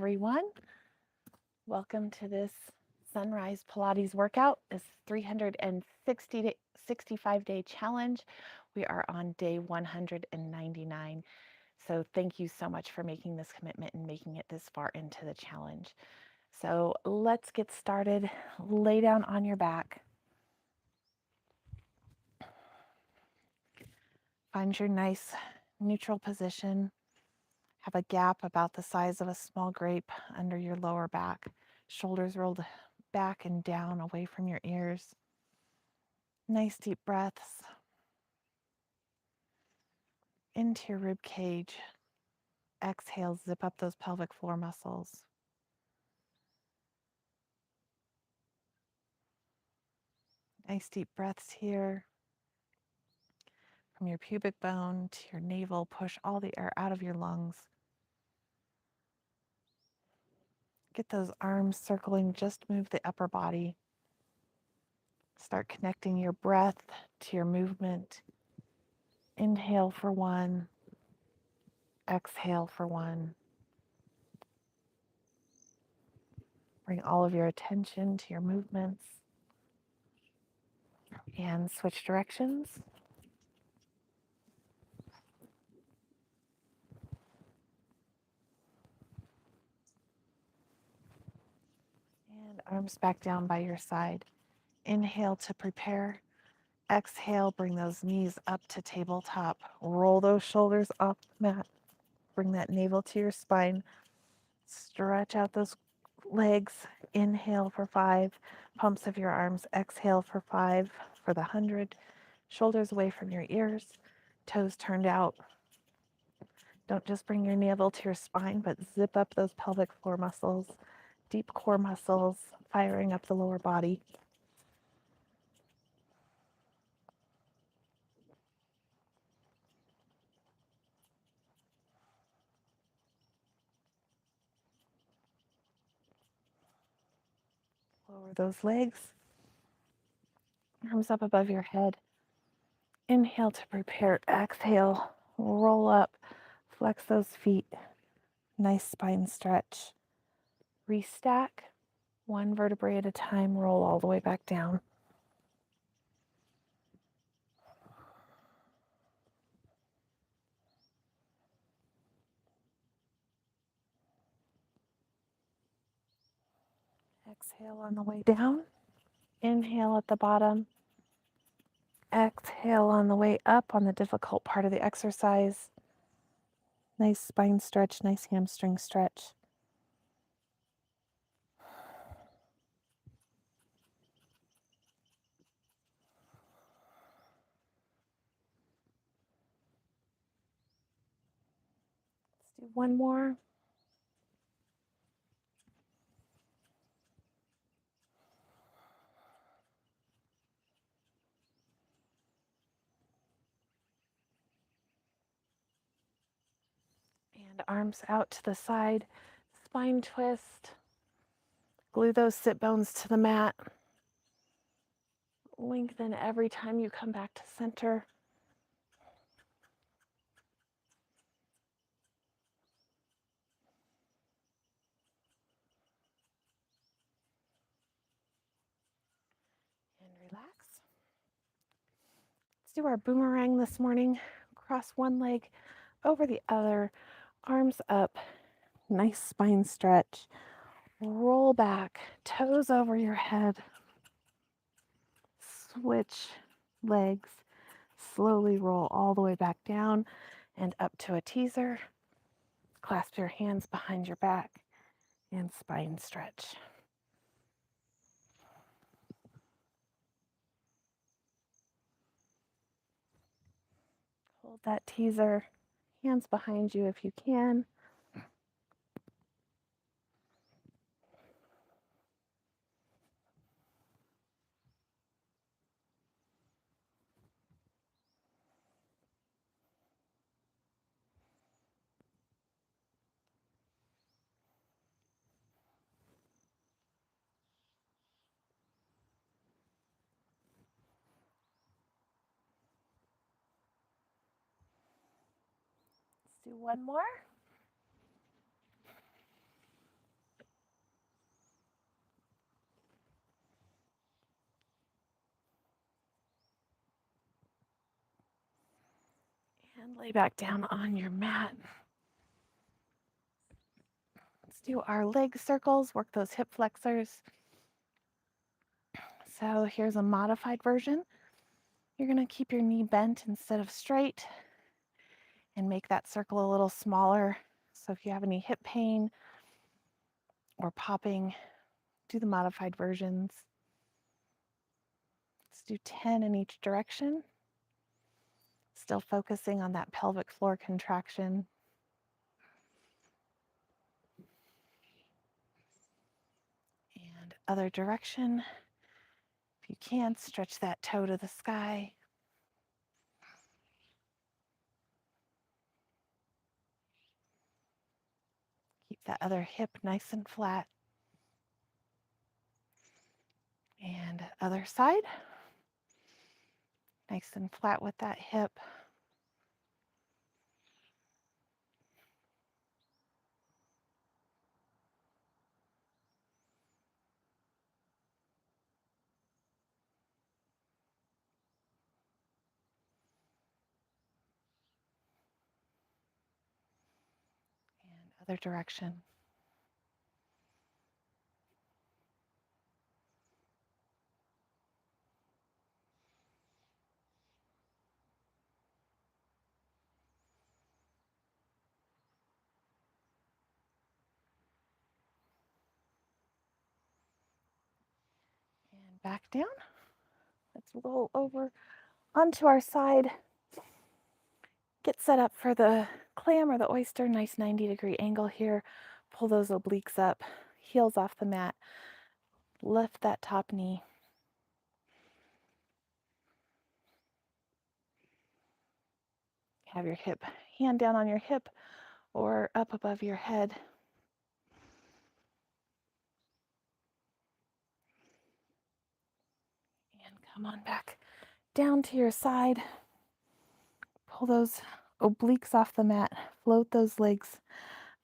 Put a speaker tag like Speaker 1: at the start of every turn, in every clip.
Speaker 1: everyone. Welcome to this Sunrise Pilates Workout, this 365-day challenge. We are on day 199. So thank you so much for making this commitment and making it this far into the challenge. So let's get started. Lay down on your back. Find your nice neutral position. Have a gap about the size of a small grape under your lower back. Shoulders rolled back and down away from your ears. Nice deep breaths into your rib cage. Exhale, zip up those pelvic floor muscles. Nice deep breaths here. From your pubic bone to your navel, push all the air out of your lungs. Get those arms circling, just move the upper body. Start connecting your breath to your movement. Inhale for 1. Exhale for 1. Bring all of your attention to your movements. And switch directions. And arms back down by your side. Inhale to prepare. Exhale, bring those knees up to tabletop. Roll those shoulders off the mat. Bring that navel to your spine. Stretch out those legs. Inhale for 5. Pumps of your arms. Exhale for 5 for the 100. Shoulders away from your ears. Toes turned out. Don't just bring your navel to your spine, but zip up those pelvic floor muscles, deep core muscles, firing up the lower body. Lower those legs, arms up above your head. Inhale to prepare. Exhale, roll up, flex those feet. Nice spine stretch. Restack, 1 vertebrae at a time, roll all the way back down. Exhale on the way down. Inhale at the bottom. Exhale on the way up on the difficult part of the exercise. Nice spine stretch, nice hamstring stretch. Let's do one more. And arms out to the side, spine twist. Glue those sit bones to the mat. Lengthen every time you come back to center. And relax. Let's do our boomerang this morning. Cross one leg over the other, arms up, nice spine stretch. Roll back, toes over your head. Switch legs. Slowly roll all the way back down and up to a teaser. Clasp your hands behind your back and spine stretch. Hold that teaser, hands behind you if you can. Let's do one more. And lay back down on your mat. Let's do our leg circles, work those hip flexors. So here's a modified version. You're going to keep your knee bent instead of straight and make that circle a little smaller. So if you have any hip pain or popping, do the modified versions. Let's do 10 in each direction. Still focusing on that pelvic floor contraction. And other direction. If you can, stretch that toe to the sky. Keep that other hip nice and flat. And other side. Nice and flat with that hip. And other direction. And back down. Let's roll over onto our side. Get set up for the clam or the oyster. Nice 90-degree angle here. Pull those obliques up, heels off the mat. Lift that top knee. Have your hand down on your hip or up above your head. And come on back down to your side. Pull those obliques off the mat. Float those legs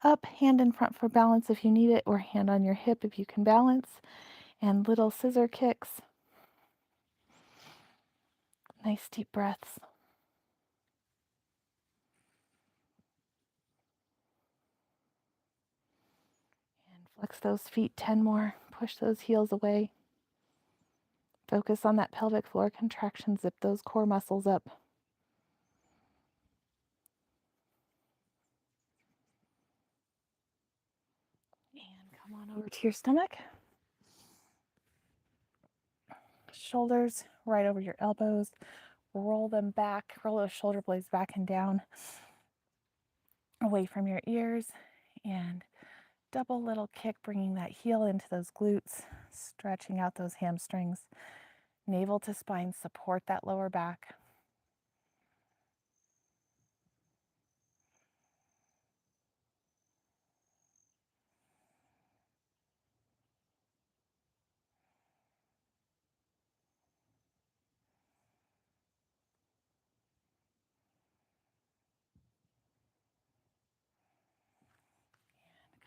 Speaker 1: up, hand in front for balance if you need it, or hand on your hip if you can balance. And little scissor kicks. Nice deep breaths. And flex those feet 10 more. Push those heels away. Focus on that pelvic floor contraction. Zip those core muscles up. And come on over to your stomach. Shoulders right over your elbows. Roll them back. Roll those shoulder blades back and down. Away from your ears. And double little kick, bringing that heel into those glutes. Stretching out those hamstrings. Navel to spine. Support that lower back.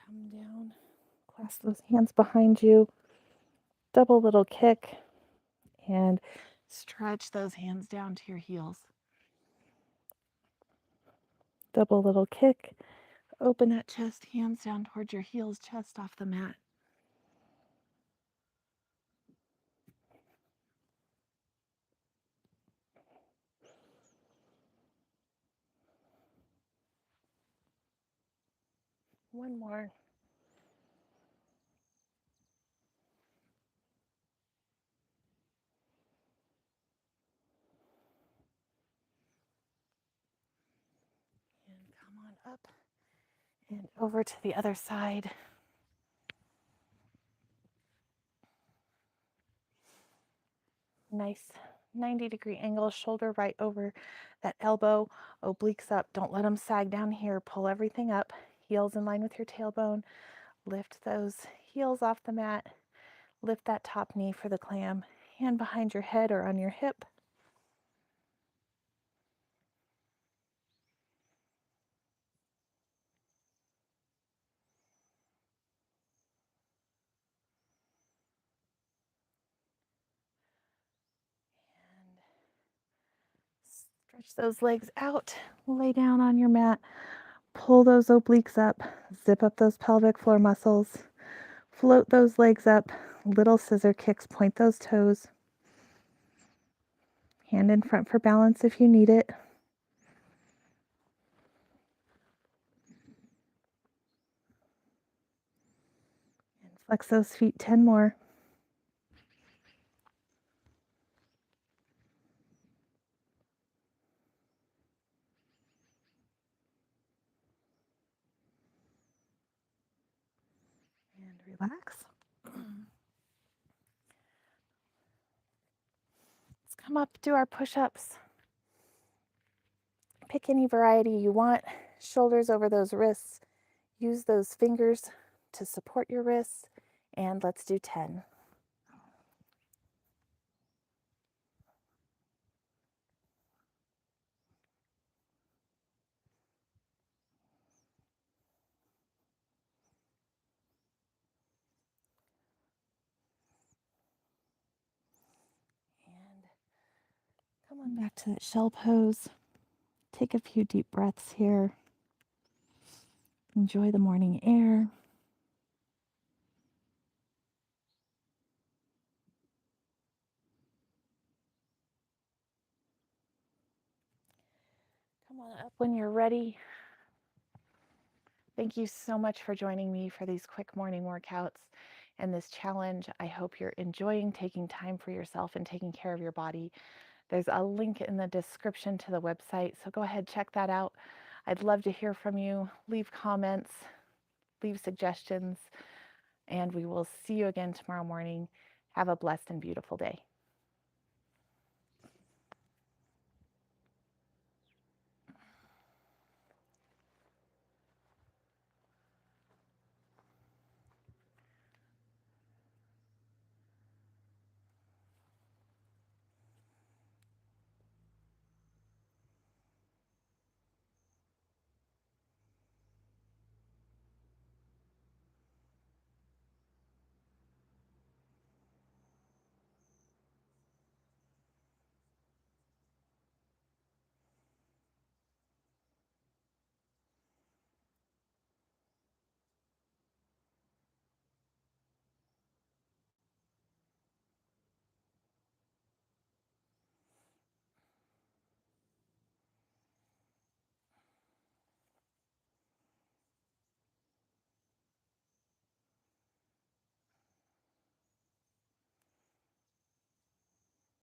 Speaker 1: Come down, clasp those hands behind you, double little kick, and stretch those hands down to your heels. Double little kick, open that chest, hands down towards your heels, chest off the mat. One more. And come on up and over to the other side. Nice 90-degree angle, shoulder right over that elbow, obliques up. Don't let them sag down here. Pull everything up, heels in line with your tailbone. Lift those heels off the mat. Lift that top knee for the clam. Hand behind your head or on your hip. And stretch those legs out. Lay down on your mat. Pull those obliques up. Zip up those pelvic floor muscles. Float those legs up. Little scissor kicks. Point those toes. Hand in front for balance if you need it. And flex those feet 10 more. And relax. Let's come up, do our push-ups. Pick any variety you want. Shoulders over those wrists. Use those fingers to support your wrists. And let's do 10. And come on back to that shell pose. Take a few deep breaths here. Enjoy the morning air. Come on up when you're ready. Thank you so much for joining me for these quick morning workouts and this challenge. I hope you're enjoying taking time for yourself and taking care of your body. There's a link in the description to the website, so go ahead, check that out. I'd love to hear from you. Leave comments, leave suggestions, and we will see you again tomorrow morning. Have a blessed and beautiful day.